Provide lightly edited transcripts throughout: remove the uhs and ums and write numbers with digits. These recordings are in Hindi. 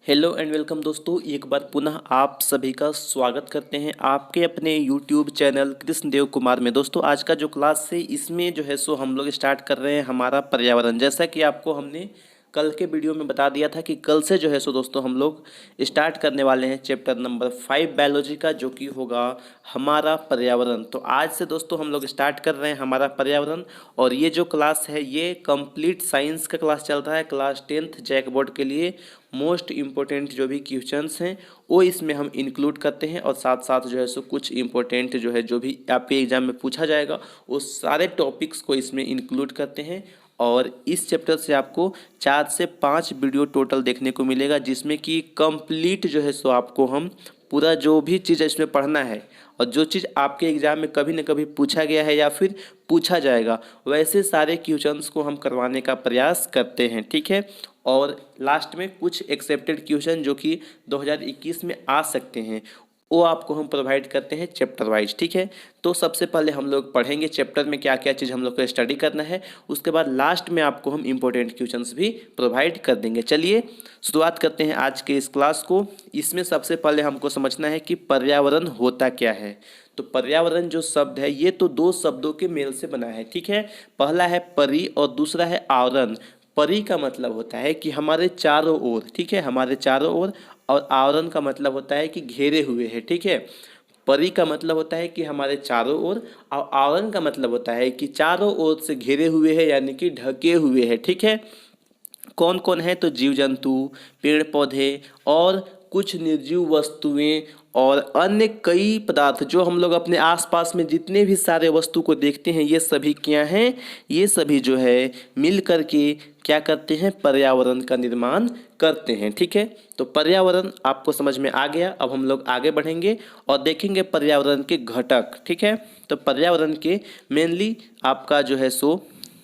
हेलो एंड वेलकम दोस्तों, एक बार पुनः आप सभी का स्वागत करते हैं आपके अपने यूट्यूब चैनल कृष्णदेव कुमार में। दोस्तों आज का जो क्लास है इसमें जो है सो हम लोग स्टार्ट कर रहे हैं हमारा पर्यावरण। जैसा कि आपको हमने कल के वीडियो में बता दिया था कि कल से जो है सो दोस्तों हम लोग स्टार्ट करने वाले हैं चैप्टर नंबर 5 बायोलॉजी का, जो कि होगा हमारा पर्यावरण। तो आज से दोस्तों हम लोग स्टार्ट कर रहे हैं हमारा पर्यावरण। और ये जो क्लास है ये कंप्लीट साइंस का क्लास चल रहा है, क्लास 10th जैक बोर्ड के लिए मोस्ट इम्पोर्टेंट जो भी क्वेश्चंस हैं वो इसमें हम इंक्लूड करते हैं। और साथ साथ जो है सो कुछ इम्पोर्टेंट जो है जो भी आपके एग्जाम में पूछा जाएगा वो सारे टॉपिक्स को इसमें इंक्लूड करते हैं। और इस चैप्टर से आपको 4 से 5 वीडियो टोटल देखने को मिलेगा, जिसमें कि कंप्लीट जो है सो आपको हम पूरा जो भी चीज़ इसमें पढ़ना है और जो चीज़ आपके एग्ज़ाम में कभी न कभी पूछा गया है या फिर पूछा जाएगा वैसे सारे क्वेश्चंस को हम करवाने का प्रयास करते हैं, ठीक है। और लास्ट में कुछ एक्सेप्टेड क्वेश्चन जो कि 2021 में आ सकते हैं वो आपको हम प्रोवाइड करते हैं चैप्टर वाइज, ठीक है। तो सबसे पहले हम लोग पढ़ेंगे चैप्टर में क्या क्या चीज़ हम लोग को स्टडी करना है, उसके बाद लास्ट में आपको हम इंपॉर्टेंट क्वेश्चंस भी प्रोवाइड कर देंगे। चलिए शुरुआत करते हैं आज के इस क्लास को। इसमें सबसे पहले हमको समझना है कि पर्यावरण होता क्या है। तो पर्यावरण जो शब्द है ये तो दो शब्दों के मेल से बना है, ठीक है। पहला है परि और दूसरा है आवरण। परि का मतलब होता है कि हमारे चारों ओर, ठीक है, हमारे चारों ओर। और आवरण का मतलब होता है कि घेरे हुए है, ठीक है। परि का मतलब होता है कि हमारे चारों ओर, और आवरण का मतलब होता है कि चारों ओर से घेरे हुए है यानी कि ढके हुए है, ठीक है। कौन कौन है तो जीव जंतु, पेड़ पौधे और कुछ निर्जीव वस्तुएं और अन्य कई पदार्थ जो हम लोग अपने आसपास में जितने भी सारे वस्तु को देखते हैं ये सभी क्या हैं, ये सभी जो है मिल करके क्या करते हैं, पर्यावरण का निर्माण करते हैं, ठीक है। तो पर्यावरण आपको समझ में आ गया। अब हम लोग आगे बढ़ेंगे और देखेंगे पर्यावरण के घटक, ठीक है। तो पर्यावरण के मेनली आपका जो है सो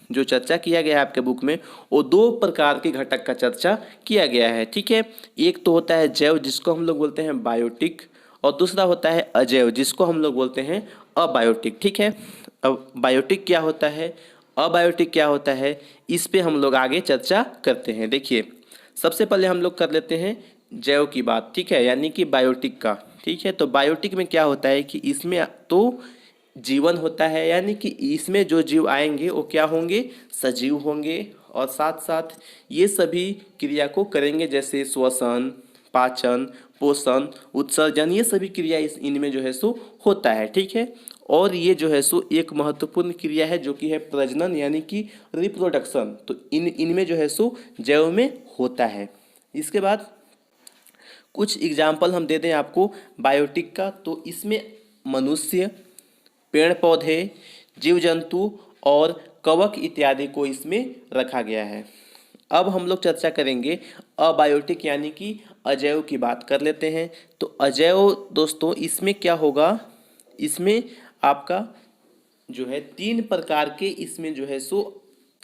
जो चर्चा किया गया है आपके बुक में वो दो प्रकार के घटक का चर्चा किया गया है, ठीक है। एक तो होता है जैव जिसको हम लोग बोलते हैं बायोटिक, और दूसरा होता है अजैव जिसको हम लोग बोलते हैं अबायोटिक, ठीक है। अब बायोटिक क्या होता है, अबायोटिक क्या होता है, इस पे हम लोग आगे चर्चा करते हैं। देखिए सबसे पहले हम लोग कर लेते हैं जैव की बात, ठीक है, यानी कि बायोटिक का, ठीक है। तो बायोटिक में क्या होता है कि इसमें तो जीवन होता है, यानी कि इसमें जो जीव आएंगे वो क्या होंगे, सजीव होंगे। और साथ साथ ये सभी क्रिया को करेंगे जैसे श्वसन, पाचन, पोषण, उत्सर्जन, ये सभी क्रिया इनमें जो है सो होता है, ठीक है। और ये जो है सो एक महत्वपूर्ण क्रिया है जो कि है प्रजनन यानी कि रिप्रोडक्शन। तो इनमें जो है सो जैव में होता है। इसके बाद कुछ एग्जाम्पल हम दे दें आपको बायोटिक का, तो इसमें मनुष्य, पेड़ पौधे, जीव जंतु और कवक इत्यादि को इसमें रखा गया है। अब हम लोग चर्चा करेंगे अबायोटिक यानी कि अजैव की बात कर लेते हैं। तो अजैव दोस्तों इसमें क्या होगा, इसमें आपका जो है 3 प्रकार के इसमें जो है सो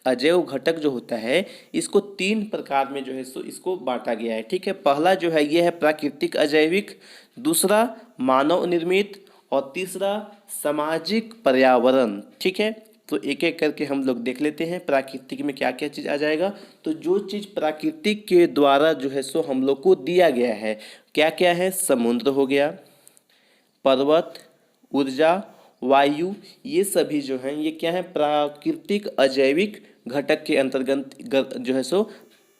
अजैव घटक जो होता है इसको 3 प्रकार में जो है सो इसको बांटा गया है, ठीक है। पहला जो है ये है प्राकृतिक अजैविक, दूसरा मानव निर्मित और तीसरा सामाजिक पर्यावरण, ठीक है। तो एक एक करके हम लोग देख लेते हैं प्राकृतिक में क्या क्या चीज़ आ जाएगा। तो जो चीज़ प्राकृतिक के द्वारा जो है सो हम लोग को दिया गया है क्या क्या है, समुद्र हो गया, पर्वत, ऊर्जा, वायु, ये सभी जो हैं ये क्या है, प्राकृतिक अजैविक घटक के अंतर्गत जो है सो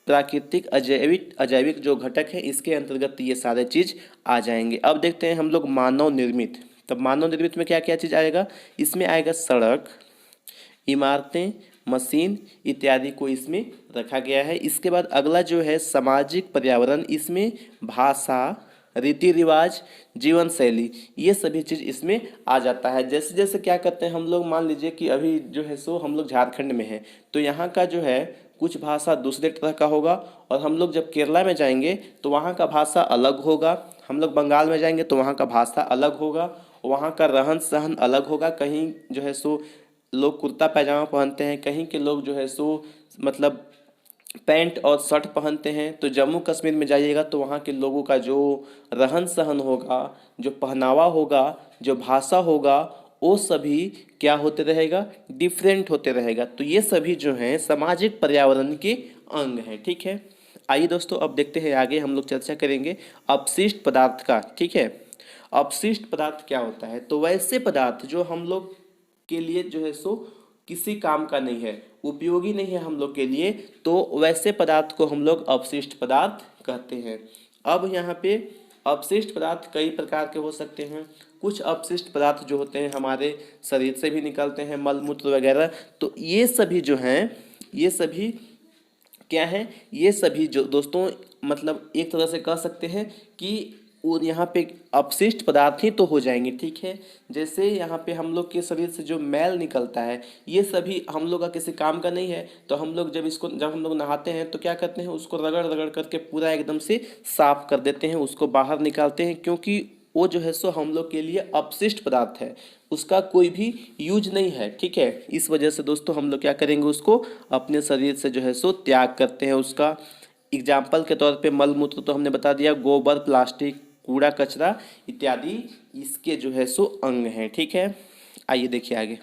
प्राकृतिक अजैविक अजैविक जो घटक है इसके अंतर्गत ये सारे चीज़ आ जाएंगे। अब देखते हैं हम लोग मानव निर्मित। तब मानव निर्मित में क्या क्या चीज़ आएगा, इसमें आएगा सड़क, इमारतें, मशीन इत्यादि को इसमें रखा गया है। इसके बाद अगला जो है सामाजिक पर्यावरण, इसमें भाषा, रीति रिवाज, जीवन शैली, ये सभी चीज़ इसमें आ जाता है। जैसे जैसे क्या करते हैं हम लोग, मान लीजिए कि अभी जो है सो हम लोग झारखंड में हैं तो यहाँ का जो है कुछ भाषा दूसरे तरह का होगा, और हम लोग जब केरला में जाएंगे तो वहाँ का भाषा अलग होगा, हम लोग बंगाल में जाएंगे तो वहाँ का भाषा अलग होगा, वहाँ का रहन सहन अलग होगा। कहीं जो है सो लोग कुर्ता पैजामा पहनते हैं, कहीं के लोग जो है सो मतलब पैंट और शर्ट पहनते हैं। तो जम्मू कश्मीर में जाइएगा तो वहाँ के लोगों का जो रहन सहन होगा, जो पहनावा होगा, जो भाषा होगा, वो सभी क्या होते रहेगा, डिफरेंट होते रहेगा। तो ये सभी जो हैं सामाजिक पर्यावरण के अंग हैं, ठीक है। आइए दोस्तों अब देखते हैं आगे हम लोग चर्चा करेंगे अपशिष्ट पदार्थ का। ठीक है, अपशिष्ट पदार्थ क्या होता है? तो वैसे पदार्थ जो हम लोग के लिए जो है सो किसी काम का नहीं है, उपयोगी नहीं है हम लोग के लिए, तो वैसे पदार्थ को हम लोग अपशिष्ट पदार्थ कहते हैं। अब यहाँ पे अपशिष्ट पदार्थ कई प्रकार के हो सकते हैं। कुछ अपशिष्ट पदार्थ जो होते हैं हमारे शरीर से भी निकलते हैं, मल मूत्र वगैरह। तो ये सभी जो हैं, ये सभी क्या है, ये सभी जो दोस्तों मतलब एक तरह से कह सकते हैं कि वो यहाँ पे अपशिष्ट पदार्थ ही तो हो जाएंगे। ठीक है, जैसे यहाँ पे हम लोग के शरीर से जो मैल निकलता है ये सभी हम लोग का किसी काम का नहीं है, तो हम लोग जब हम लोग नहाते हैं तो क्या करते हैं, उसको रगड़ रगड़ करके पूरा एकदम से साफ कर देते हैं, उसको बाहर निकालते हैं, क्योंकि वो जो है सो हम लोग के लिए अपशिष्ट पदार्थ है, उसका कोई भी यूज नहीं है। ठीक है, इस वजह से दोस्तों हम लोग क्या करेंगे, उसको अपने शरीर से जो है सो त्याग करते हैं। उसका एग्जाम्पल के तौर पे मल मूत्र तो हमने बता दिया, गोबर, प्लास्टिक, कूड़ा कचरा इत्यादि इसके जो है सो अंग हैं। ठीक है, आइए देखिए आगे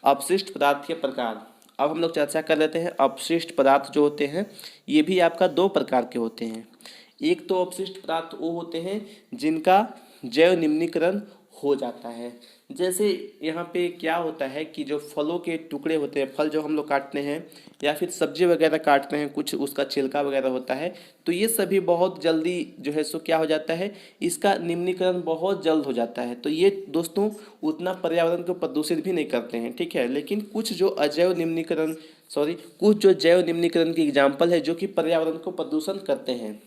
अपशिष्ट पदार्थ के प्रकार। अब हम लोग चर्चा कर लेते हैं। अपशिष्ट पदार्थ जो होते हैं ये भी आपका दो प्रकार के होते हैं। एक तो अपशिष्ट पदार्थ वो होते हैं जिनका जैव निम्नीकरण हो जाता है। जैसे यहाँ पे क्या होता है कि जो फलों के टुकड़े होते हैं, फल जो हम लोग काटते हैं या फिर सब्जी वगैरह काटते हैं, कुछ उसका छिलका वगैरह होता है, तो ये सभी बहुत जल्दी जो है सो क्या हो जाता है, इसका निम्नीकरण बहुत जल्द हो जाता है। तो ये दोस्तों उतना पर्यावरण को प्रदूषित भी नहीं करते हैं। ठीक है, लेकिन कुछ जो अजैव निम्नीकरण कुछ जो जैव निम्नीकरण की एग्जाम्पल है जो कि पर्यावरण को प्रदूषण करते हैं,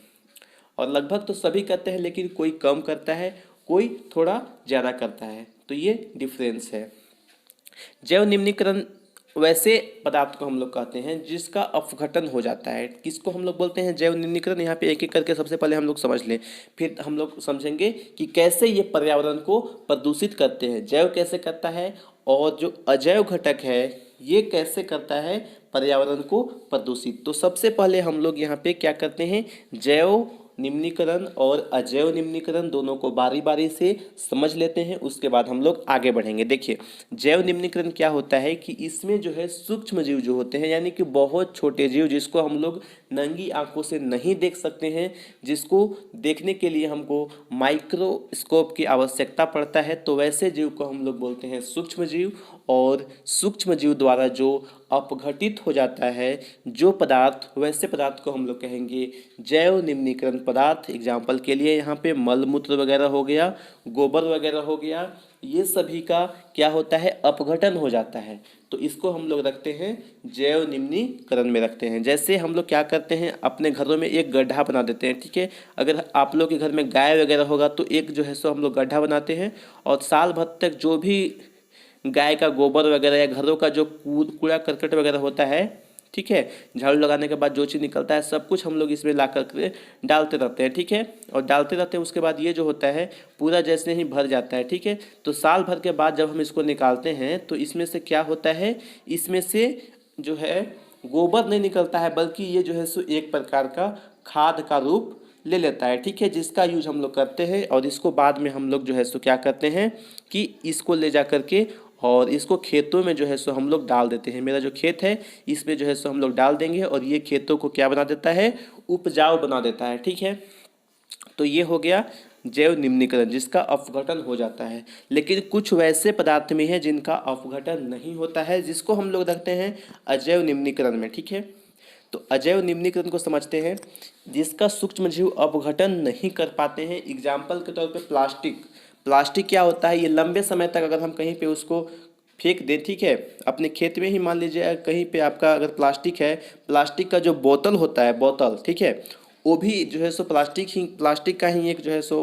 और लगभग तो सभी करते हैं, लेकिन कोई कम करता है, कोई थोड़ा ज़्यादा करता है। तो ये डिफरेंस है। जैव निम्नीकरण वैसे पदार्थ को हम लोग कहते हैं जिसका अपघटन हो जाता है। किसको हम लोग बोलते हैं जैव निम्नीकरण? यहाँ पे एक एक करके सबसे पहले हम लोग समझ लें, फिर हम लोग समझेंगे कि कैसे ये पर्यावरण को प्रदूषित करते हैं, जैव कैसे करता है, और जो अजैव घटक है ये कैसे करता है पर्यावरण को प्रदूषित। तो सबसे पहले हम लोग यहाँ पे क्या करते हैं, जैव निम्नीकरण और अजैव निम्नीकरण दोनों को बारी बारी से समझ लेते हैं, उसके बाद हम लोग आगे बढ़ेंगे। देखिए जैव निम्नीकरण क्या होता है कि इसमें जो है सूक्ष्म जीव जो होते हैं, यानी कि बहुत छोटे जीव जिसको हम लोग नंगी आंखों से नहीं देख सकते हैं, जिसको देखने के लिए हमको माइक्रोस्कोप की आवश्यकता पड़ता है, तो वैसे जीव को हम लोग बोलते हैं सूक्ष्म जीव। और सूक्ष्म जीव द्वारा जो अपघटित हो जाता है जो पदार्थ, वैसे पदार्थ को हम लोग कहेंगे जैव निम्नीकरण पदार्थ। एग्जाम्पल के लिए यहाँ पे मल मूत्र वगैरह हो गया, गोबर वगैरह हो गया, ये सभी का क्या होता है, अपघटन हो जाता है, तो इसको हम लोग रखते हैं जैव निम्नीकरण में रखते हैं। जैसे हम लोग क्या करते हैं, अपने घरों में एक गड्ढा बना देते हैं। ठीक है, अगर आप लोग के घर में गाय वगैरह होगा तो एक जो है सो हम लोग गड्ढा बनाते हैं, और साल भर तक जो भी गाय का गोबर वगैरह या घरों का जो कूड़ा करकट वगैरह होता है, ठीक है, झाड़ू लगाने के बाद जो चीज़ निकलता है सब कुछ हम लोग इसमें ला करके डालते रहते हैं। ठीक है, और डालते रहते हैं, उसके बाद ये जो होता है पूरा जैसे ही भर जाता है। ठीक है, तो साल भर के बाद जब हम इसको निकालते हैं तो इसमें से क्या होता है, इसमें से जो है गोबर नहीं निकलता है, बल्कि ये जो है सो एक प्रकार का खाद का रूप ले लेता है। ठीक है, जिसका यूज हम लोग करते हैं, और इसको बाद में हम लोग जो है सो क्या करते हैं कि इसको ले जा करके और इसको खेतों में जो है सो हम लोग डाल देते हैं। मेरा जो खेत है इसमें जो है सो हम लोग डाल देंगे, और ये खेतों को क्या बना देता है, उपजाऊ बना देता है। ठीक है, तो ये हो गया जैव निम्नीकरण जिसका अपघटन हो जाता है। लेकिन कुछ वैसे पदार्थ में है जिनका अपघटन नहीं होता है, जिसको हम लोग रखते हैं अजैव निम्नीकरण में। ठीक है, तो अजैव निम्नीकरण को समझते हैं, जिसका सूक्ष्म जीव अपघटन नहीं कर पाते हैं। एग्जाम्पल के तौर पे प्लास्टिक। प्लास्टिक क्या होता है, ये लंबे समय तक अगर हम कहीं पे उसको फेंक दें, ठीक है, अपने खेत में ही मान लीजिए कहीं पे आपका अगर प्लास्टिक है, प्लास्टिक का जो बोतल होता है, बोतल, ठीक है, वो भी जो है सो प्लास्टिक का ही एक जो है सो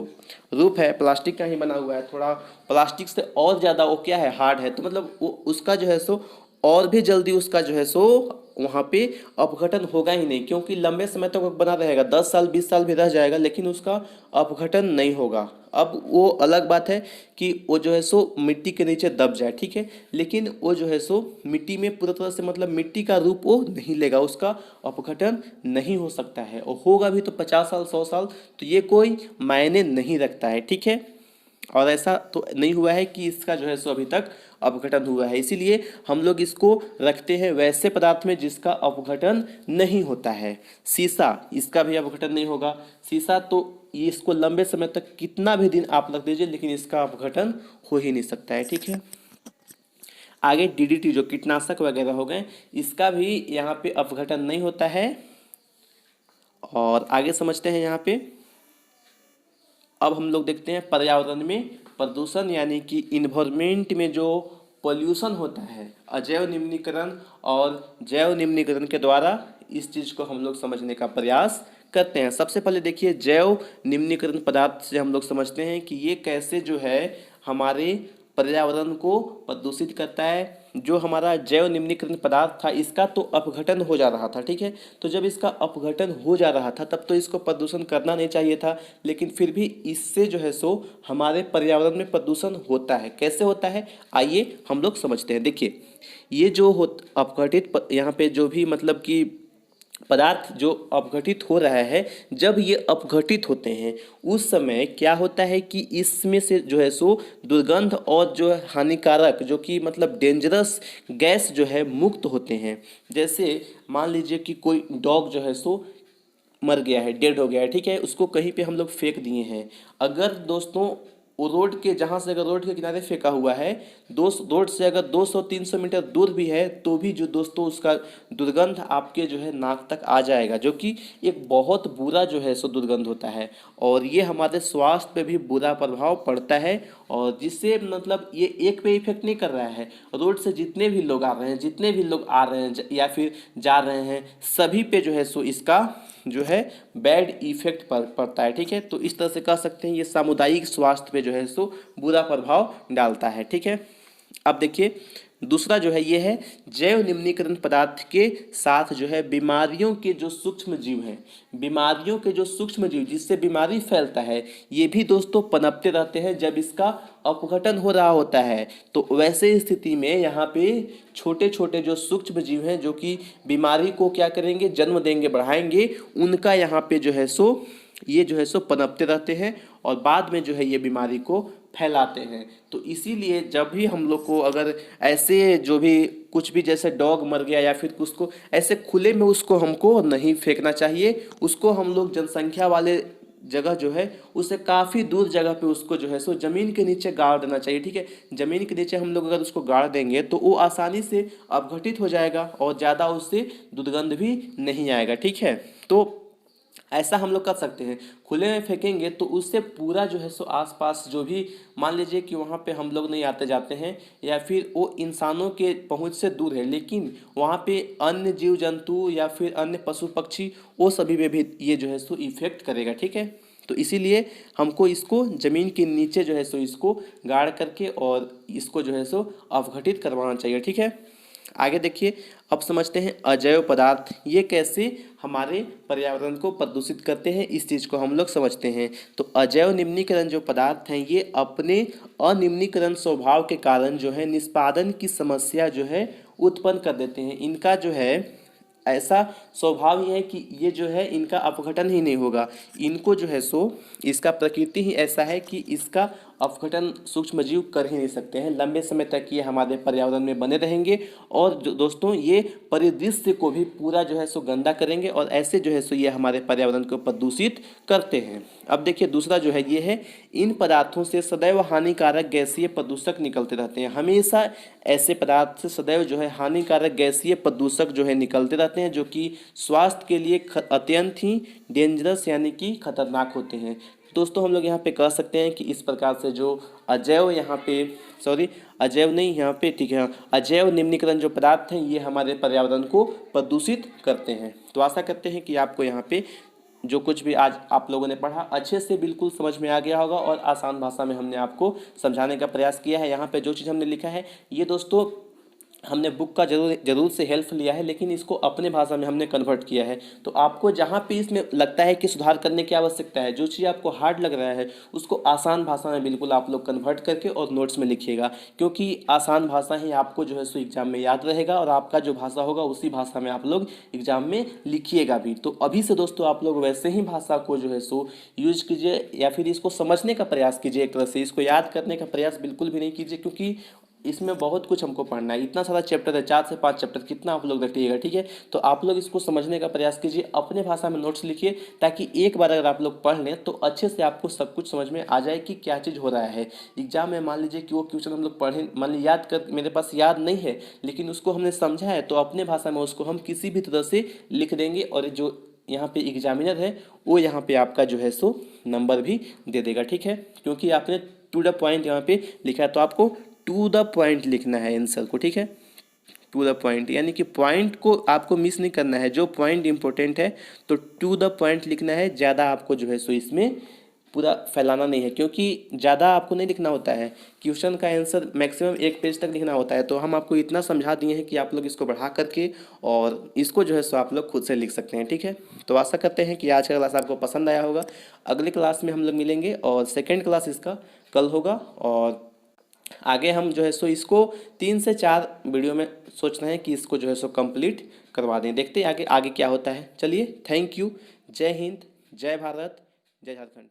रूप है, प्लास्टिक का ही बना हुआ है। थोड़ा प्लास्टिक से और ज़्यादा वो क्या है, हार्ड है, तो मतलब वो उसका जो है सो और भी जल्दी उसका जो है सो वहाँ पे अपघटन होगा ही नहीं, क्योंकि लंबे समय तक वो बना रहेगा, 10 साल 20 साल भी रह जाएगा, लेकिन उसका अपघटन नहीं होगा। अब वो अलग बात है कि वो जो है सो मिट्टी के नीचे दब जाए, ठीक है, लेकिन वो जो है सो मिट्टी में पूरी तरह से मतलब मिट्टी का रूप वो नहीं लेगा, उसका अपघटन नहीं हो सकता है, और होगा भी तो 50 साल 100 साल, तो ये कोई मायने नहीं रखता है। ठीक है, और ऐसा तो नहीं हुआ है कि इसका जो है सो अभी तक अपघटन हुआ है। इसीलिए हम लोग इसको रखते हैं वैसे पदार्थ में जिसका अपघटन नहीं होता है। शीशा, इसका भी अपघटन नहीं होगा। शीशा तो ये इसको लंबे समय तक कितना भी दिन आप रख दीजिए लेकिन इसका अपघटन हो ही नहीं सकता है। ठीक है, आगे डीडीटी जो कीटनाशक वगैरह हो गए, इसका भी यहाँ पे अपघटन नहीं होता है। और आगे समझते हैं यहाँ पे, अब हम लोग देखते हैं पर्यावरण में प्रदूषण यानी कि इन्वायरमेंट में जो पोल्यूशन होता है अजैव निम्नीकरण और जैव निम्नीकरण के द्वारा इस चीज़ को हम लोग समझने का प्रयास करते हैं। सबसे पहले देखिए, जैव निम्नीकरण पदार्थ से हम लोग समझते हैं कि ये कैसे जो है हमारे पर्यावरण को प्रदूषित करता है। जो हमारा जैव निम्नीकरण पदार्थ था इसका तो अपघटन हो जा रहा था। ठीक है, तो जब इसका अपघटन हो जा रहा था तब तो इसको प्रदूषण करना नहीं चाहिए था, लेकिन फिर भी इससे जो है सो हमारे पर्यावरण में प्रदूषण होता है। कैसे होता है आइए हम लोग समझते हैं। देखिए, ये जो अपघटित यहाँ पे जो भी मतलब कि पदार्थ जो अपघटित हो रहा है, जब ये अपघटित होते हैं उस समय क्या होता है कि इसमें से जो है सो दुर्गंध और जो हानिकारक जो कि मतलब डेंजरस गैस जो है मुक्त होते हैं। जैसे मान लीजिए कि कोई डॉग जो है सो मर गया है, डेड हो गया है, ठीक है, उसको कहीं पे हम लोग फेंक दिए हैं। अगर दोस्तों वो रोड के जहाँ से अगर रोड के किनारे फेंका हुआ है, रोड से अगर 200-300 मीटर दूर भी है तो भी जो दोस्तों उसका दुर्गंध आपके जो है नाक तक आ जाएगा, जो कि एक बहुत बुरा जो है सो दुर्गंध होता है। और ये हमारे स्वास्थ्य पे भी बुरा प्रभाव पड़ता है। और जिससे मतलब ये एक पे इफेक्ट नहीं कर रहा है, रोड से जितने भी लोग आ रहे हैं, जितने भी लोग आ रहे हैं या फिर जा रहे हैं, सभी पे जो है सो इसका जो है बैड इफेक्ट पड़ता है। ठीक है, तो इस तरह से कह सकते हैं ये सामुदायिक स्वास्थ्य पे जो है सो बुरा प्रभाव डालता है। ठीक है, अब देखिए दूसरा जो है ये है जैव निम्नीकरण पदार्थ के साथ जो है बीमारियों के जो सूक्ष्म जीव हैं, बीमारियों के जो सूक्ष्म जीव जिससे बीमारी फैलता है, ये भी दोस्तों पनपते रहते हैं जब इसका अपघटन हो रहा होता है। तो वैसे स्थिति में यहाँ पे छोटे छोटे जो सूक्ष्म जीव हैं जो कि बीमारी को क्या करेंगे, जन्म देंगे, बढ़ाएंगे, उनका यहाँ पे जो है सो ये जो है सो पनपते रहते हैं और बाद में जो है ये बीमारी को फैलाते हैं। तो इसीलिए जब भी हम लोग को अगर ऐसे जो भी कुछ भी जैसे डॉग मर गया या फिर उसको ऐसे खुले में उसको हमको नहीं फेंकना चाहिए, उसको हम लोग जनसंख्या वाले जगह जो है उसे काफ़ी दूर जगह पे उसको जो है सो ज़मीन के नीचे गाड़ देना चाहिए। ठीक है, ज़मीन के नीचे हम लोग अगर उसको गाड़ देंगे तो वो आसानी से अपघटित हो जाएगा और ज़्यादा उससे दुर्गंध भी नहीं आएगा। ठीक है, तो ऐसा हम लोग कर सकते हैं। खुले में फेंकेंगे तो उससे पूरा जो है सो आसपास जो भी मान लीजिए कि वहाँ पे हम लोग नहीं आते जाते हैं या फिर वो इंसानों के पहुँच से दूर है, लेकिन वहाँ पे अन्य जीव जंतु या फिर अन्य पशु पक्षी वो सभी में भी ये जो है सो इफेक्ट करेगा। ठीक है, तो इसीलिए हमको इसको ज़मीन के नीचे जो है सो इसको गाड़ करके और इसको जो है सो अपघटित करवाना चाहिए। ठीक है, आगे देखिए, अब समझते हैं अजैव पदार्थ ये कैसे हमारे पर्यावरण को प्रदूषित करते हैं, इस चीज़ को हम लोग समझते हैं। तो अजैव निम्नीकरण जो पदार्थ हैं ये अपने अनिम्नीकरण स्वभाव के कारण जो है निष्पादन की समस्या जो है उत्पन्न कर देते हैं। इनका जो है ऐसा स्वभाव ही है कि ये जो है इनका अपघटन ही नहीं होगा, इनको जो है सो इसका प्रकृति ही ऐसा है कि इसका अपघटन सूक्ष्मजीव कर ही नहीं सकते हैं। लंबे समय तक ये हमारे पर्यावरण में बने रहेंगे और जो दोस्तों ये परिदृश्य को भी पूरा जो है सो गंदा करेंगे और ऐसे जो है सो ये हमारे पर्यावरण को प्रदूषित करते हैं। अब देखिए दूसरा जो है ये है, इन पदार्थों से सदैव हानिकारक गैसीय प्रदूषक निकलते रहते हैं। हमेशा ऐसे पदार्थ से सदैव जो है हानिकारक गैसीय प्रदूषक जो है निकलते रहते हैं जो कि स्वास्थ्य के लिए अत्यंत ही डेंजरस यानी कि खतरनाक होते हैं। दोस्तों हम लोग यहाँ पे कह सकते हैं कि इस प्रकार से जो अजैव यहाँ पे अजैव नहीं यहाँ पे ठीक है, अजैव निम्नीकरण जो पदार्थ हैं ये हमारे पर्यावरण को प्रदूषित करते हैं। तो आशा करते हैं कि आपको यहाँ पे जो कुछ भी आज आप लोगों ने पढ़ा अच्छे से बिल्कुल समझ में आ गया होगा और आसान भाषा में हमने आपको समझाने का प्रयास किया है। यहाँ पे जो चीज़ हमने लिखा है ये दोस्तों हमने बुक का जरूर से हेल्प लिया है, लेकिन इसको अपने भाषा में हमने कन्वर्ट किया है। तो आपको जहाँ पे इसमें लगता है कि सुधार करने की आवश्यकता है, जो चीज़ आपको हार्ड लग रहा है उसको आसान भाषा में बिल्कुल आप लोग कन्वर्ट करके और नोट्स में लिखिएगा, क्योंकि आसान भाषा ही आपको जो है सो एग्जाम में याद रहेगा और आपका जो भाषा होगा उसी भाषा में आप लोग एग्जाम में लिखिएगा भी। तो अभी से दोस्तों आप लोग वैसे ही भाषा को जो है सो यूज कीजिए या फिर इसको समझने का प्रयास कीजिए, एक तरह से इसको याद करने का प्रयास बिल्कुल भी नहीं कीजिए, क्योंकि इसमें बहुत कुछ हमको पढ़ना है, इतना सारा चैप्टर है, 4 से 5 चैप्टर, कितना आप लोग रटिएगा, ठीक है। तो आप लोग इसको समझने का प्रयास कीजिए, अपने भाषा में नोट्स लिखिए, ताकि एक बार अगर आप लोग पढ़ लें तो अच्छे से आपको सब कुछ समझ में आ जाए कि क्या चीज़ हो रहा है। एग्जाम में मान लीजिए कि वो क्वेश्चन हम लोग पढ़ें, मान लीजिए याद कर, मेरे पास याद नहीं है लेकिन उसको हमने समझा है, तो अपने भाषा में उसको हम किसी भी तरह से लिख देंगे, और जो यहाँ पे एग्जामिनर है वो यहाँ पे आपका जो है सो नंबर भी दे देगा, ठीक है। क्योंकि आपने टू द पॉइंट यहाँ पे लिखा है, तो आपको टू द पॉइंट लिखना है आंसर को, ठीक है। टू द पॉइंट यानी कि पॉइंट को आपको मिस नहीं करना है, जो पॉइंट इंपॉर्टेंट है तो टू द पॉइंट लिखना है। ज़्यादा आपको जो है सो इसमें पूरा फैलाना नहीं है, क्योंकि ज़्यादा आपको नहीं लिखना होता है। क्वेश्चन का आंसर मैक्सिमम 1 पेज तक लिखना होता है, तो हम आपको इतना समझा दिए हैं कि आप लोग इसको बढ़ा करके और इसको जो है सो आप लोग खुद से लिख सकते हैं, ठीक है। तो आशा करते हैं कि आज का क्लास आपको पसंद आया होगा। अगली क्लास में हम लोग मिलेंगे और सेकेंड क्लास इसका कल होगा, और आगे हम जो है सो इसको 3 से 4 वीडियो में सोच रहे हैं कि इसको जो है सो कंप्लीट करवा दें। देखते हैं आगे आगे क्या होता है। चलिए, थैंक यू। जय हिंद, जय भारत, जय झारखंड।